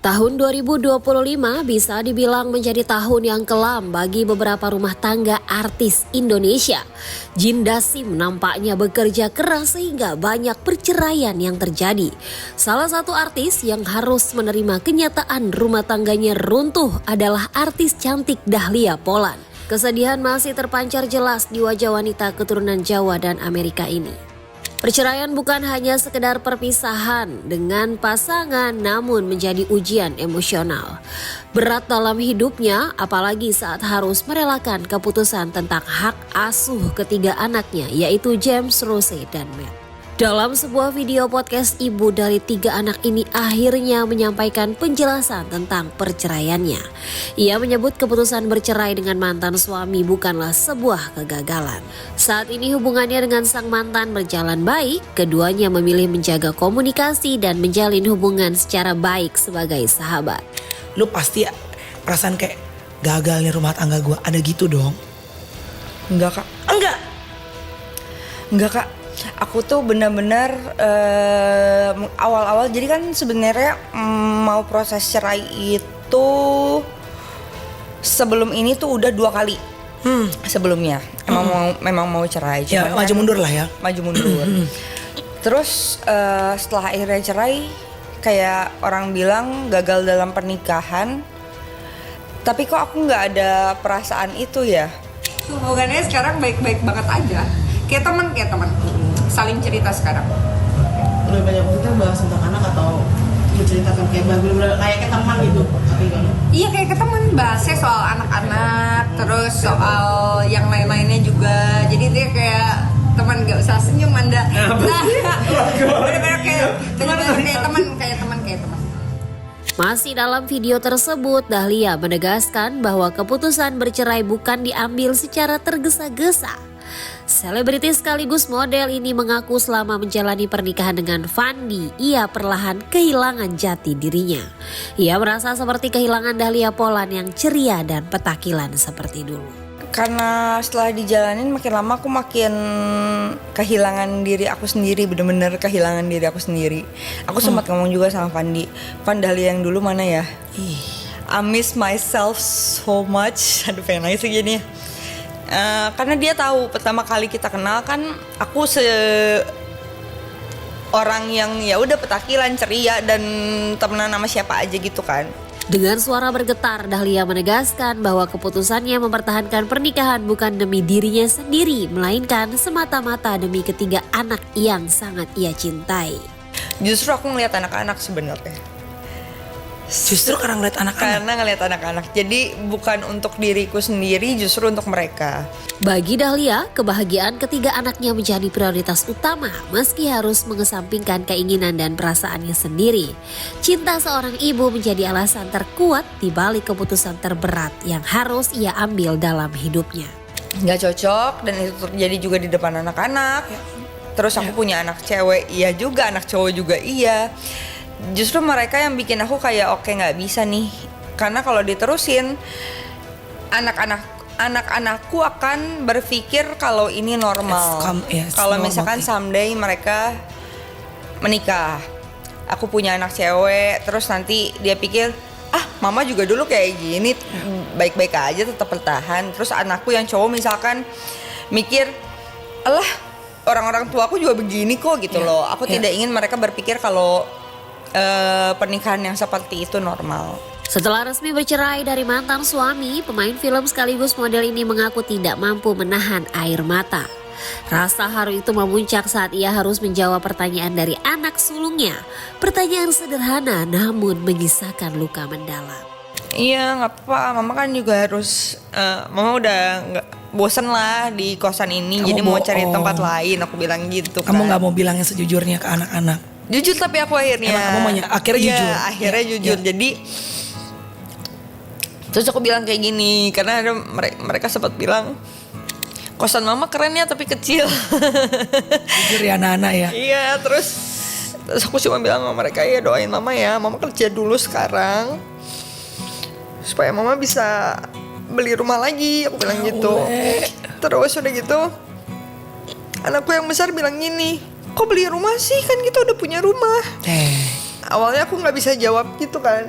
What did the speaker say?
Tahun 2025 bisa dibilang menjadi tahun yang kelam bagi beberapa rumah tangga artis Indonesia. Jinda Sim nampaknya bekerja keras sehingga banyak perceraian yang terjadi. Salah satu artis yang harus menerima kenyataan rumah tangganya runtuh adalah artis cantik Dahlia Poland. Kesedihan masih terpancar jelas di wajah wanita keturunan Jawa dan Amerika ini. Perceraian bukan hanya sekedar perpisahan dengan pasangan, namun menjadi ujian emosional. Berat dalam hidupnya, apalagi saat harus merelakan keputusan tentang hak asuh ketiga anaknya, yaitu James, Rose, dan Matt. Dalam sebuah video podcast, ibu dari 3 anak ini akhirnya menyampaikan penjelasan tentang perceraiannya. Ia menyebut keputusan bercerai dengan mantan suami bukanlah sebuah kegagalan. Saat ini hubungannya dengan sang mantan berjalan baik, keduanya memilih menjaga komunikasi dan menjalin hubungan secara baik sebagai sahabat. Lu pasti perasaan kayak gagal nih rumah tangga gue, ada gitu dong? Enggak kak. Enggak kak. Aku tuh benar-benar awal-awal jadi kan sebenarnya mau proses cerai itu sebelum ini tuh udah 2 kali. Sebelumnya memang mau cerai. Ya maju mundur lah ya. Maju mundur. Terus setelah akhirnya cerai, kayak orang bilang gagal dalam pernikahan. Tapi kok aku nggak ada perasaan itu ya? Hubungannya sekarang baik-baik banget aja. Kayak teman. Saling cerita sekarang. Lebih banyak kita bahas tentang anak atau menceritakan kayak bener-bener kayak teman gitu? Iya kayak ke teman, bahasnya soal anak-anak, terus soal yang lain-lainnya juga. Jadi dia kayak teman, gak usah senyum Anda. Bener-bener kayak teman. Masih dalam video tersebut, Dahlia menegaskan bahwa keputusan bercerai bukan diambil secara tergesa-gesa. Selebritis sekaligus model ini mengaku selama menjalani pernikahan dengan Fandi, ia perlahan kehilangan jati dirinya. Ia merasa seperti kehilangan Dahlia Poland yang ceria dan petakilan seperti dulu. Karena setelah dijalanin makin lama aku makin kehilangan diri aku sendiri, bener-bener kehilangan diri aku sendiri. Aku sempat ngomong juga sama Fandi, Van Dahlia yang dulu mana ya? I miss myself so much. Aduh pengen nangis gini. Karena dia tahu pertama kali kita kenal kan aku orang yang ya udah petakilan, ceria dan temenan sama siapa aja gitu kan. Dengan suara bergetar, Dahlia menegaskan bahwa keputusannya mempertahankan pernikahan bukan demi dirinya sendiri, melainkan semata-mata demi ketiga anak yang sangat ia cintai. Justru aku ngeliat anak-anak sebenarnya. Justru karena ngeliat anak-anak? Karena ngeliat anak-anak. Jadi bukan untuk diriku sendiri, justru untuk mereka. Bagi Dahlia, kebahagiaan ketiga anaknya menjadi prioritas utama meski harus mengesampingkan keinginan dan perasaannya sendiri. Cinta seorang ibu menjadi alasan terkuat di balik keputusan terberat yang harus ia ambil dalam hidupnya. Gak cocok dan itu terjadi juga di depan anak-anak. Terus aku punya anak cewek, iya juga, anak cowok juga iya. Justru mereka yang bikin aku kayak oke nggak bisa nih, karena kalau diterusin anak-anakku akan berpikir kalau ini normal. Kalau misalkan someday mereka menikah, aku punya anak cewek, terus nanti dia pikir mama juga dulu kayak gini, baik-baik aja tetap bertahan. Terus anakku yang cowok misalkan mikir, alah orang-orang tuaku juga begini kok gitu loh. Aku tidak ingin mereka berpikir kalau pernikahan yang seperti itu normal. Setelah resmi bercerai dari mantan suami, pemain film sekaligus model ini mengaku tidak mampu menahan air mata. Rasa haru itu memuncak saat ia harus menjawab pertanyaan dari anak sulungnya. Pertanyaan sederhana namun menyisakan luka mendalam. Iya nggak apa-apa, mama kan juga harus, mama udah bosen lah di kosan ini, jadi mau cari tempat lain, aku bilang gitu kan. Kamu nggak mau bilangnya sejujurnya ke anak-anak? Jujur tapi aku akhirnya. Emang kamu maunya akhirnya jujur? Akhirnya jujur. Jadi terus aku bilang kayak gini, karena ada mereka sempat bilang kosan mama keren ya tapi kecil. Jujur ya anak-anak ya. Iya, terus aku cuma bilang sama mereka, ya doain mama ya, mama kerja dulu sekarang supaya mama bisa beli rumah lagi, aku bilang gitu. Terus udah gitu anakku yang besar bilang gini, kok beli rumah sih, kan kita udah punya rumah. awalnya aku nggak bisa jawab gitu kan.